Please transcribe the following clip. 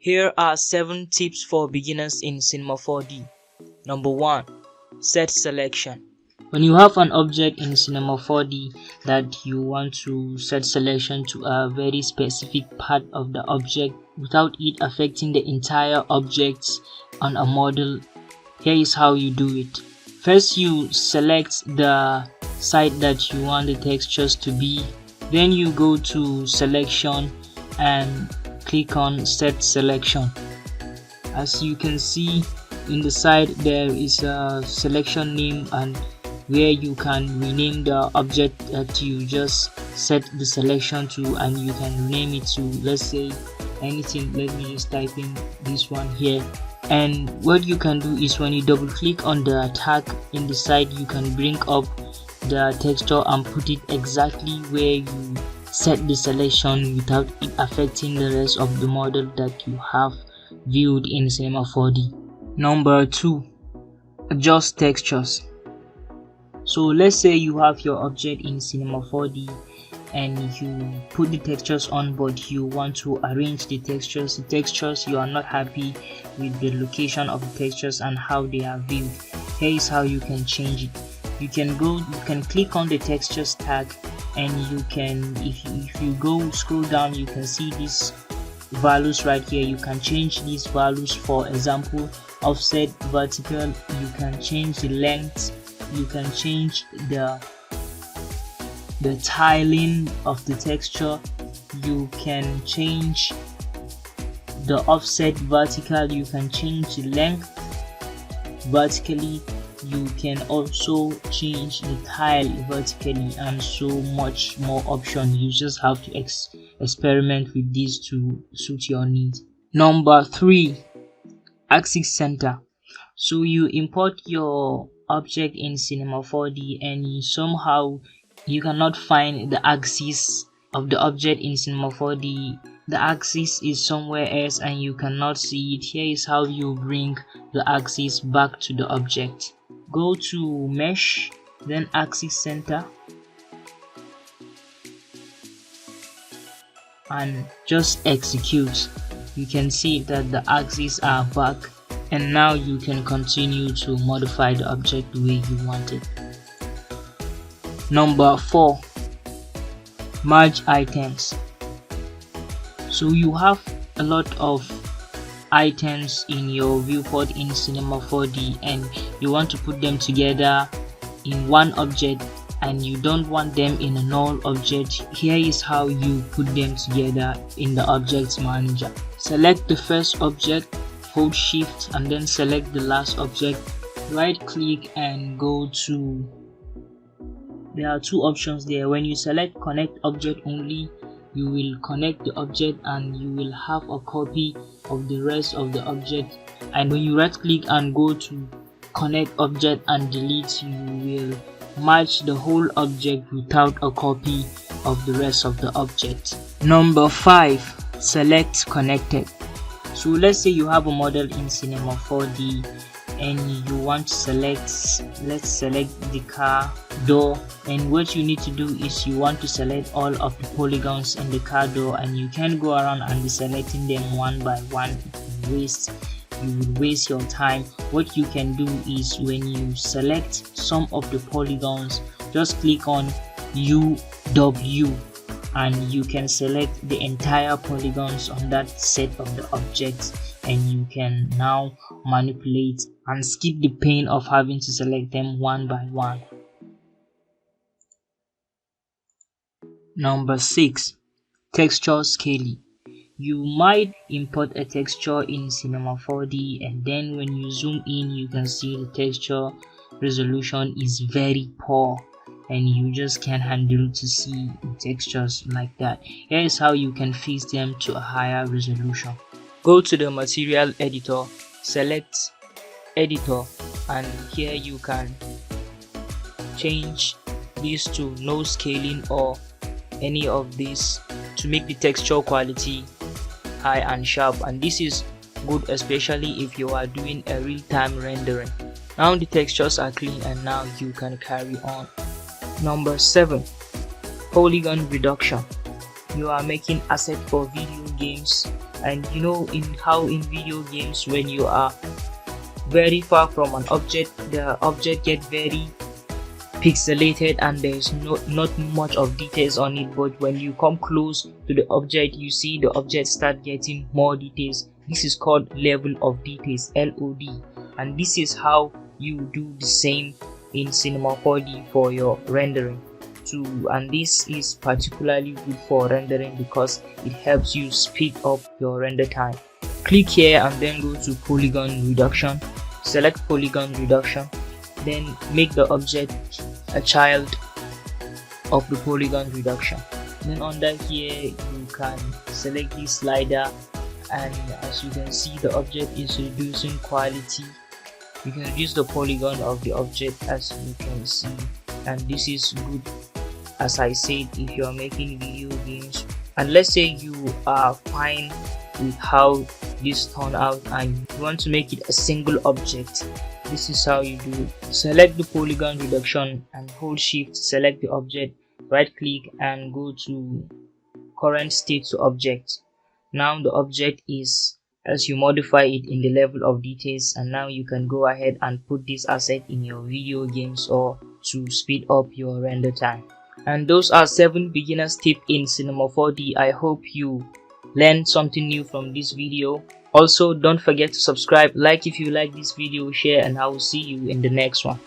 Here are 7 tips for beginners in Cinema 4D. Number 1. Set selection. When you have an object in Cinema 4D that you want to set selection to a very specific part of the object without it affecting the entire object on a model, here is how you do it. First, you select the side that you want the textures to be. Then you go to selection and click on set selection. As you can see in the side, there is a selection name and where you can rename the object that you just set the selection to, and you can rename it to, let's say, anything. Let me just type in this one here. And what you can do is when you double click on the tag in the side, you can bring up the texture and put it exactly where you set the selection without it affecting the rest of the model that you have viewed in Cinema 4D. Number 2. Adjust textures. So let's say you have your object in Cinema 4D and you put the textures on, but you want to arrange the textures you are not happy with the location of the textures and how they are viewed. Here is how you can change it. You can click on the textures tag, and you can, if you go scroll down, you can see these values right here. You can change these values. For example, offset, vertical. You can change the length. You can change the tiling of the texture. You can change the offset vertical. You can change the length vertically. You can also change the tile vertically, and so much more options. You just have to experiment with these to suit your needs. Number 3. Axis center. So you import your object in Cinema 4D and somehow you cannot find the axis of the object in Cinema 4D. The axis is somewhere else and you cannot see it. Here is how you bring the axis back to the object. Go to mesh, then axis center, and just execute. You can see that the axes are back, and now you can continue to modify the object the way you want it. Number 4. Merge items. So you have a lot of items in your viewport in Cinema 4D and you want to put them together in one object and you don't want them in a null object. Here is how you put them together in the object manager. Select the first object, hold shift, and then select the last object. Right click and go to, there are 2 options there. When you select connect object only, you will connect the object and you will have a copy of the rest of the object. And when you right click and go to connect object and delete, you will match the whole object without a copy of the rest of the object. Number 5. Select connected. So let's say you have a model in Cinema 4D and you want to select, let's select the car door, and what you need to do is you want to select all of the polygons in the car door, and you can go around and be selecting them one by one. You will waste your time. What you can do is when you select some of the polygons, just click on UW and you can select the entire polygons on that set of the objects, and you can now manipulate and skip the pain of having to select them one by one. Number 6. Texture scaling. You might import a texture in Cinema 4D and then when you zoom in, you can see the texture resolution is very poor and you just can't handle to see the textures like that. Here is how you can fix them to a higher resolution. Go to the material editor, select editor, and here you can change these to no scaling or any of these to make the texture quality high and sharp, and this is good especially if you are doing a real-time rendering. Now the textures are clean and now you can carry on. Number 7. Polygon reduction. You are making asset for video games And you know in how in video games, when you are very far from an object, the object get very pixelated and there's not much of details on it, but when you come close to the object, you see the object start getting more details. This is called level of details, LOD, and this is how you do the same in Cinema 4D for your rendering too. And this is particularly good for rendering because it helps you speed up your render time. Click here and then go to Polygon Reduction. Select Polygon Reduction, then make the object a child of the Polygon Reduction. Then under here you can select this slider, and as you can see the object is reducing quality. You can reduce the polygon of the object as you can see, and this is good, as I said, if you are making video games. And let's say you are fine with how this turned out and you want to make it a single object. This is how you do it. Select the Polygon Reduction and hold shift, select the object, right click and go to current state to object. Now the object is, as you modify it in the level of details, and now you can go ahead and put this asset in your video games or to speed up your render time. And those are 7 beginners tips in Cinema 4D. I hope you learned something new from this video. Also, don't forget to subscribe, like if you like this video, share, and I will see you in the next one.